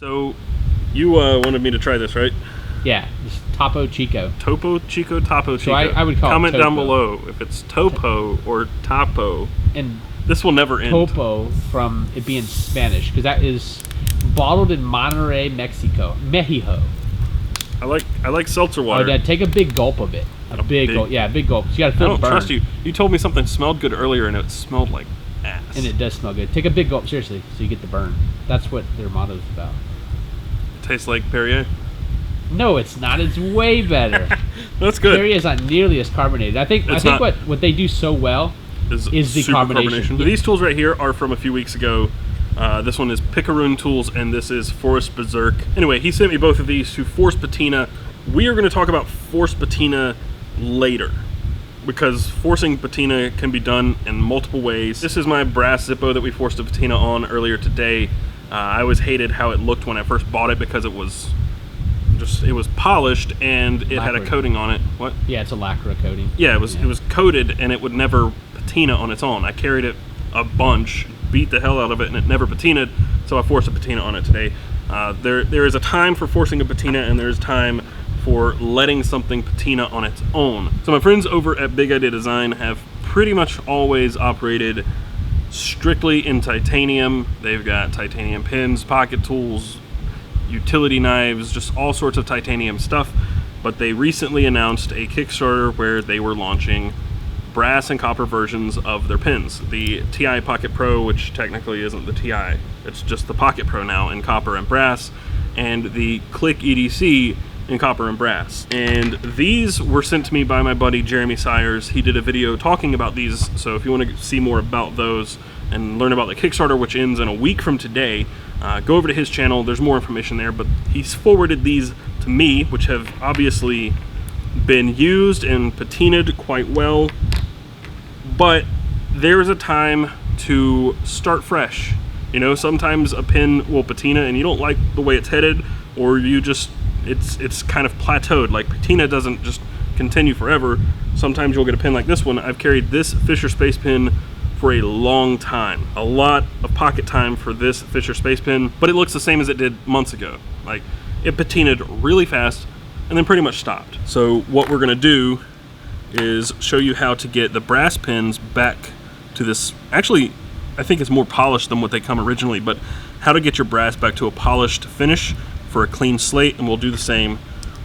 So, you wanted me to try this, right? Yeah, it's Topo Chico. Topo Chico, Topo Chico. So I would call Comment it Topo. down below if it's Topo or Topo. And this will never end. Topo from it being Spanish, because that is bottled in Monterrey, Mexico. I like seltzer water. Oh, Dad, take a big gulp of it. A big gulp. Yeah, a big gulp. So you gotta feel I the don't burn. trust you. You told me something smelled good earlier, and it smelled like ass. And it does smell good. Take a big gulp, seriously, so you get the burn. That's what their motto is about. Tastes like Perrier? No, it's not. It's way better. That's good. Perrier is not nearly as carbonated. I think what they do so well is the carbonation. Yeah. These tools right here are from a few weeks ago. This one is Picaroon Tools, and this is Forest Berserk. Anyway, he sent me both of these to Force Patina. We are going to talk about Force Patina later, because forcing patina can be done in multiple ways. This is my brass Zippo that we forced a patina on earlier today. I always hated how it looked when I first bought it because it was polished and it had a coating on it. What? Yeah, it's a lacquer coating. Yeah, it was coated and it would never patina on its own. I carried it a bunch, beat the hell out of it, and it never patinaed, so I forced a patina on it today. There is a time for forcing a patina and there's time for letting something patina on its own. So my friends over at Big Idea Design have pretty much always operated strictly in titanium. They've got titanium pins, pocket tools, utility knives, just all sorts of titanium stuff. But they recently announced a Kickstarter where they were launching brass and copper versions of their pins. The TI Pocket Pro, which technically isn't the TI, it's just the Pocket Pro now in copper and brass, and the Click EDC in copper and brass. And these were sent to me by my buddy Jeremy Sayers. He did a video talking about these, so if you want to see more about those and learn about the Kickstarter, which ends in a week from today, go over to his channel. There's more information there, but he's forwarded these to me, which have obviously been used and patinaed quite well, but there's a time to start fresh. You know, sometimes a pin will patina and you don't like the way it's headed, or you just it's kind of plateaued. Like, patina doesn't just continue forever. Sometimes you'll get a pin like this one. I've carried this Fisher Space Pin for a long time. A lot of pocket time for this Fisher Space Pin, but it looks the same as it did months ago. Like, it patinaed really fast and then pretty much stopped. So what we're gonna do is show you how to get the brass pins back to this. Actually, I think it's more polished than what they come originally, but how to get your brass back to a polished finish for a clean slate, and we'll do the same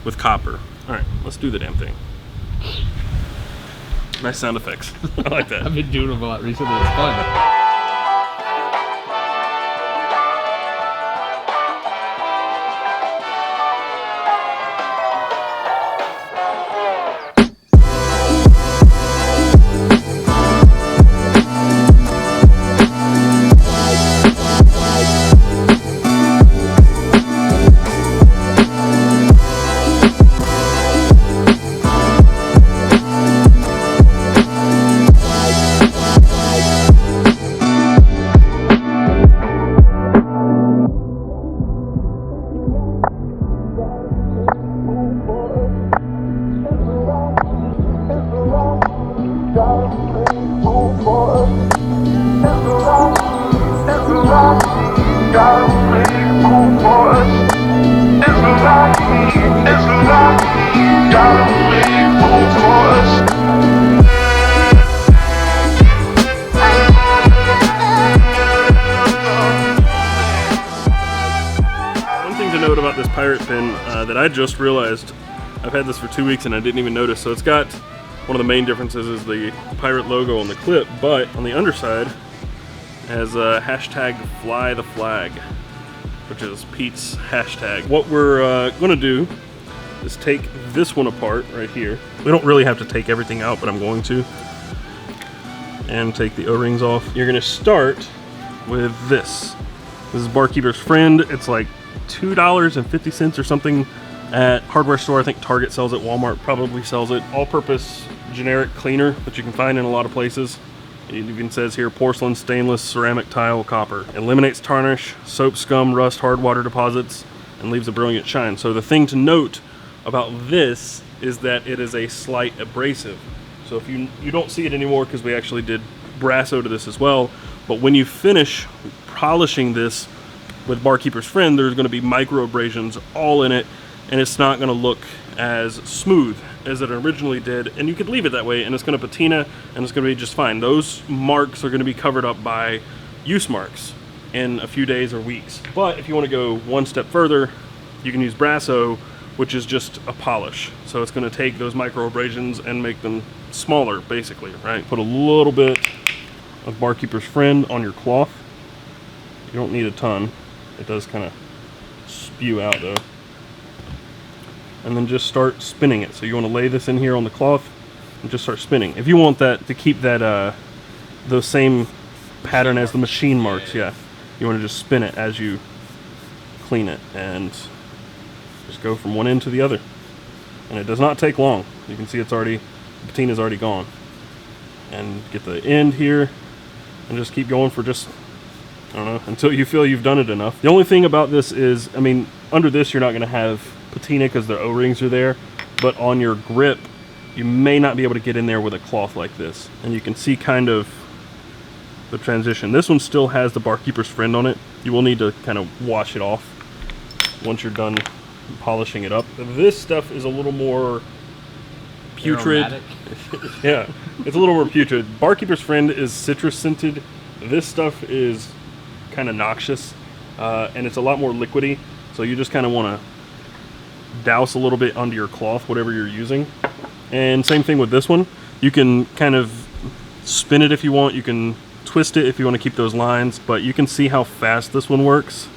with copper. All right, let's do the damn thing. Nice sound effects. I like that. I've been doing them a lot recently. It's fun. About this pirate pin that I just realized. I've had this for 2 weeks and I didn't even notice. So it's got, one of the main differences is the pirate logo on the clip, but on the underside it has a hashtag fly the flag, which is Pete's hashtag. What we're gonna do is take this one apart right here. We don't really have to take everything out, but I'm going to. And take the O-rings off. You're gonna start with this. This is Barkeeper's Friend. It's like $2.50 or something at hardware store. I think Target sells it, Walmart probably sells it. All-purpose generic cleaner that you can find in a lot of places. It even says here porcelain, stainless, ceramic, tile, copper. Eliminates tarnish, soap, scum, rust, hard water deposits, and leaves a brilliant shine. So the thing to note about this is that it is a slight abrasive. So if you don't see it anymore because we actually did brasso to this as well, but when you finish polishing this With Barkeeper's Friend, there's going to be micro abrasions all in it, and it's not going to look as smooth as it originally did, and you could leave it that way and it's going to patina and it's going to be just fine. Those marks are going to be covered up by use marks in a few days or weeks. But if you want to go one step further, you can use Brasso, which is just a polish. So it's going to take those micro abrasions and make them smaller, basically, right? Put a little bit of Barkeeper's Friend on your cloth. You don't need a ton. It does kind of spew out though. And then just start spinning it. So you want to lay this in here on the cloth and just start spinning. If you want that to keep that the same pattern as the machine marks, yeah, you want to just spin it as you clean it and just go from one end to the other. And it does not take long. You can see it's already, the patina's already gone. And get the end here and just keep going for just, I don't know, until you feel you've done it enough. The only thing about this is, I mean, under this you're not going to have patina because the O-rings are there, but on your grip you may not be able to get in there with a cloth like this. And you can see kind of the transition. This one still has the Barkeeper's Friend on it. You will need to kind of wash it off once you're done polishing it up. This stuff is a little more putrid. Yeah, it's a little more putrid. Barkeeper's Friend is citrus scented. This stuff is kind of noxious, and it's a lot more liquidy, so you just kind of want to douse a little bit onto your cloth, whatever you're using. And same thing with this one. You can kind of spin it if you want, you can twist it if you want to keep those lines, but you can see how fast this one works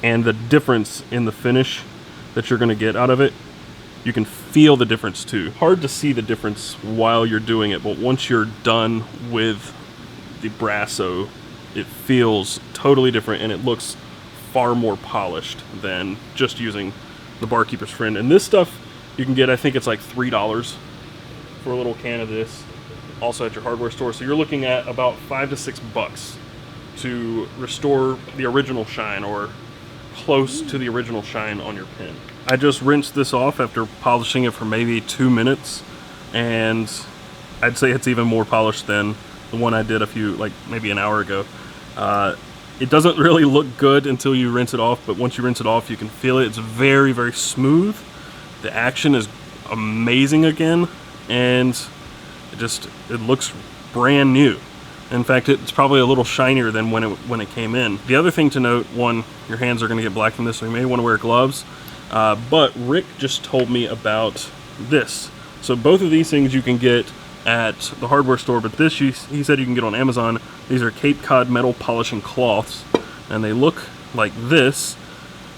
and the difference in the finish that you're going to get out of it. You can feel the difference too. Hard to see the difference while you're doing it, but once you're done with the Brasso, it feels totally different and it looks far more polished than just using the Barkeeper's Friend. And this stuff you can get, I think it's like $3 for a little can of this, also at your hardware store. So you're looking at about $5 to $6 to restore the original shine, or close to the original shine on your pen. I just rinsed this off after polishing it for maybe 2 minutes, and I'd say it's even more polished than the one I did maybe an hour ago. It doesn't really look good until you rinse it off, but once you rinse it off, you can feel it. It's very, very smooth. The action is amazing again, and it looks brand new. In fact, it's probably a little shinier than when it came in. The other thing to note, one, your hands are going to get black from this, so you may want to wear gloves. But Rick just told me about this. So both of these things you can get at the hardware store, but this he said you can get on Amazon. These are Cape Cod metal polishing cloths, and they look like this,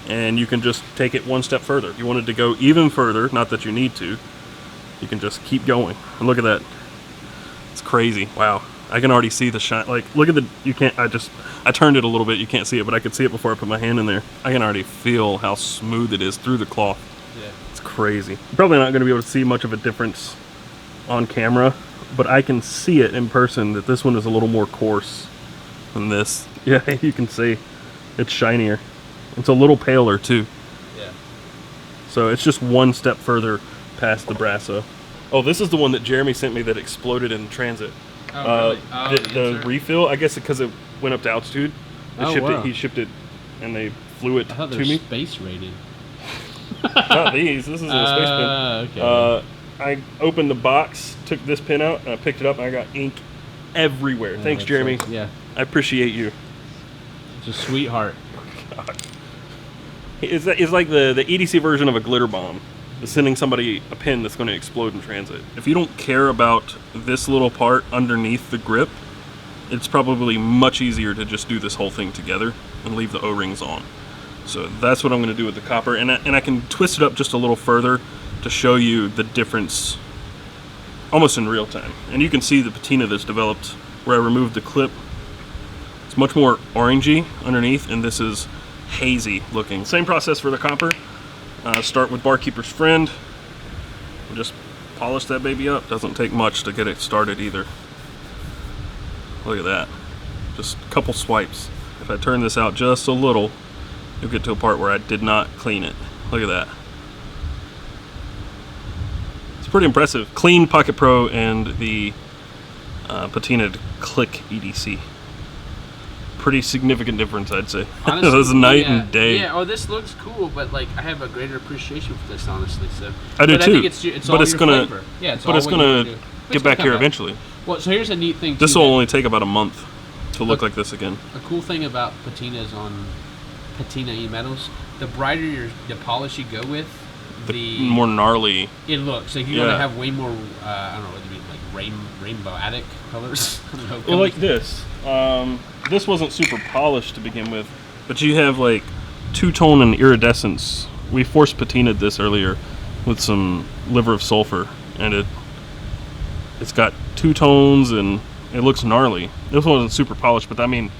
and you can just take it one step further. If you wanted to go even further, not that you need to, you can just keep going. And look at that. It's crazy. Wow. I can already see the shine. Like, look at the, I turned it a little bit, you can't see it, but I could see it before I put my hand in there. I can already feel how smooth it is through the cloth. Yeah. It's crazy. You're probably not going to be able to see much of a difference on camera, but I can see it in person that this one is a little more coarse than this. Yeah, you can see it's shinier. It's a little paler too. Yeah. So it's just one step further past the Brasso. Oh, this is the one that Jeremy sent me that exploded in transit. Oh, really? The refill, I guess because it went up to altitude. He shipped it, and they flew it to me. Space rated. Not these. This is a space pen. Okay. I opened the box, took this pin out, and I picked it up, and I got ink everywhere. Thanks, Jeremy. Yeah. I appreciate you. It's a sweetheart. God. It's like the EDC version of a glitter bomb. Sending somebody a pin that's going to explode in transit. If you don't care about this little part underneath the grip, it's probably much easier to just do this whole thing together and leave the O-rings on. So that's what I'm going to do with the copper, and I can twist it up just a little further to show you the difference almost in real time. And you can see the patina that's developed where I removed the clip. It's much more orangey underneath, and this is hazy looking. Same process for the copper. Start with Barkeeper's Friend. Just polish that baby up. Doesn't take much to get it started either. Look at that. Just a couple swipes. If I turn this out just a little, you'll get to a part where I did not clean it. Look at that. It's pretty impressive. Clean Pocket Pro and the patinaed Click EDC. pretty significant difference, I'd say. Honestly, It was night and day. Yeah. Oh, this looks cool, but like I have a greater appreciation for this, honestly. So I do but too. I think it's all your gonna, flavor. Yeah, it's but all it's what you gonna wanna do. But get it's gonna back come here eventually. Well, so here's a neat thing. This too, will that- only take about a month to look like this again. A cool thing about patinas on patina e-metals, the brighter the polish you go with, the more gnarly. it looks. Like you're gonna have way more. I don't know what you mean, like rainbow-atic colors. I don't know, Well, like this. This wasn't super polished to begin with, but you have like two-tone and iridescence. We force patinaed this earlier with some liver of sulfur, and it's got two tones and it looks gnarly. This wasn't super polished, but I mean,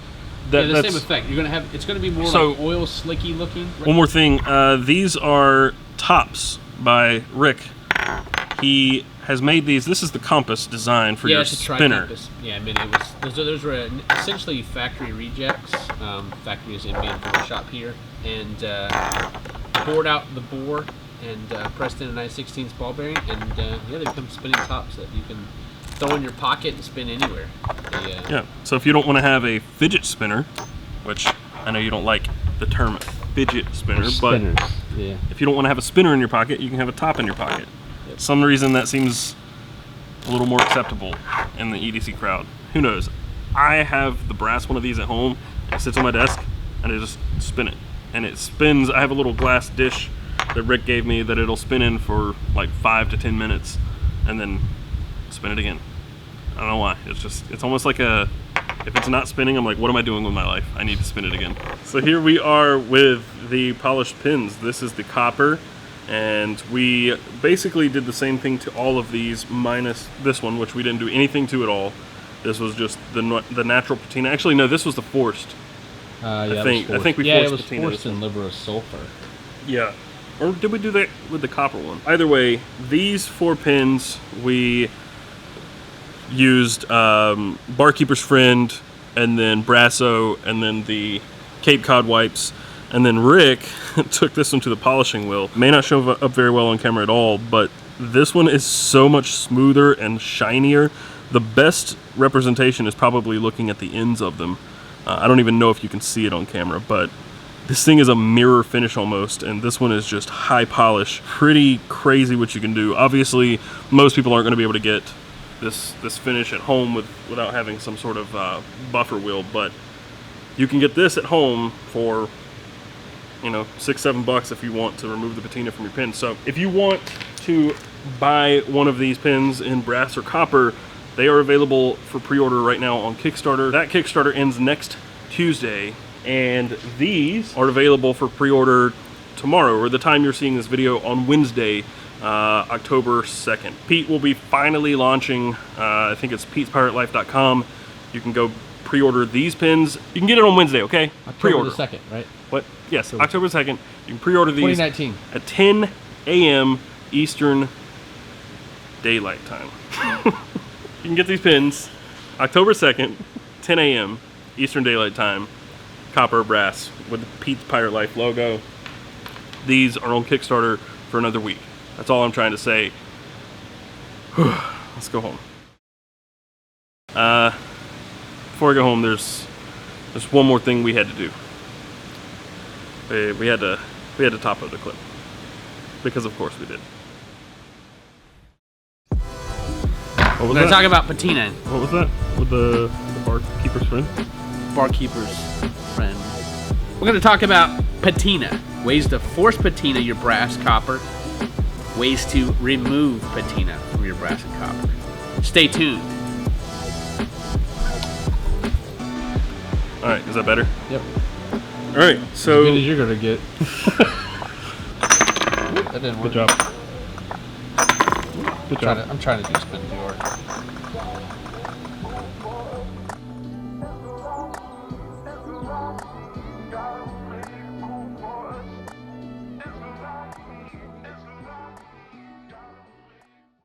the that's same effect. You're gonna have. It's gonna be more So- like oil slicky looking. One more thing, these are tops by Rick. He has made these. This is the compass design for your it's a spinner. tri-compass. Yeah, I mean it was. Those were essentially factory rejects. Factory is in being Photoshop here, and bored out the bore and pressed in a 9/16 ball bearing, and yeah, they become spinning tops that you can throw in your pocket and spin anywhere. Yeah. So if you don't want to have a fidget spinner, which I know you don't like the term fidget spinner, but yeah. if you don't want to have a spinner in your pocket, you can have a top in your pocket. Yep. Some reason that seems a little more acceptable in the EDC crowd. Who knows? I have the brass one of these at home. It sits on my desk, and I just spin it. And it spins. I have a little glass dish that Rick gave me that it'll spin in for like 5 to 10 minutes, and then spin it again. I don't know why. It's almost like if it's not spinning, I'm like, what am I doing with my life? I need to spin it again. So here we are with the polished pins. This is the copper, and we basically did the same thing to all of these minus this one, which we didn't do anything to at all. This was just the natural patina. Actually, no, this was the forced. Yeah, I think we forced it was patina. forced in liver of sulfur. Yeah. Or did we do that with the copper one? Either way, these 4 pins we used Barkeeper's Friend, and then Brasso, and then the Cape Cod wipes, and then Rick took this one to the polishing wheel. May not show up very well on camera at all, but this one is so much smoother and shinier. The best representation is probably looking at the ends of them. I don't even know if you can see it on camera, but this thing is a mirror finish almost, and this one is just high polish. Pretty crazy what you can do. Obviously, most people aren't going to be able to get this finish at home without having some sort of buffer wheel, but you can get this at home for, you know, $6-7 if you want to remove the patina from your pin. So if you want to buy one of these pins in brass or copper, they are available for pre-order right now on Kickstarter. That Kickstarter ends next Tuesday, and these are available for pre-order tomorrow, or the time you're seeing this video, on Wednesday, October 2nd. Pete will be finally launching, I think it's Pete'sPirateLife.com. You can go pre-order these pins. You can get it on Wednesday, okay? October the 2nd, right? What? Yes, October 2nd. You can pre-order these 2019. at 10 a.m. Eastern Daylight Time. You can get these pins October 2nd, 10 a.m. Eastern Daylight Time. Copper, brass, with the Pete's Pirate Life logo. These are on Kickstarter for another week. That's all I'm trying to say. Let's go home. Before I go home, there's one more thing we had to do. We had to top load the clip, because of course we did. We're going to talk about patina. What was that? With the barkeeper's friend? Barkeeper's friend. We're going to talk about patina. Ways to force patina your brass, copper. Ways to remove patina from your brass and copper. Stay tuned. All right, is that better? Yep. All right, so As good as you're going to get. That didn't work. good job. Good job. I'm trying to do spin to work.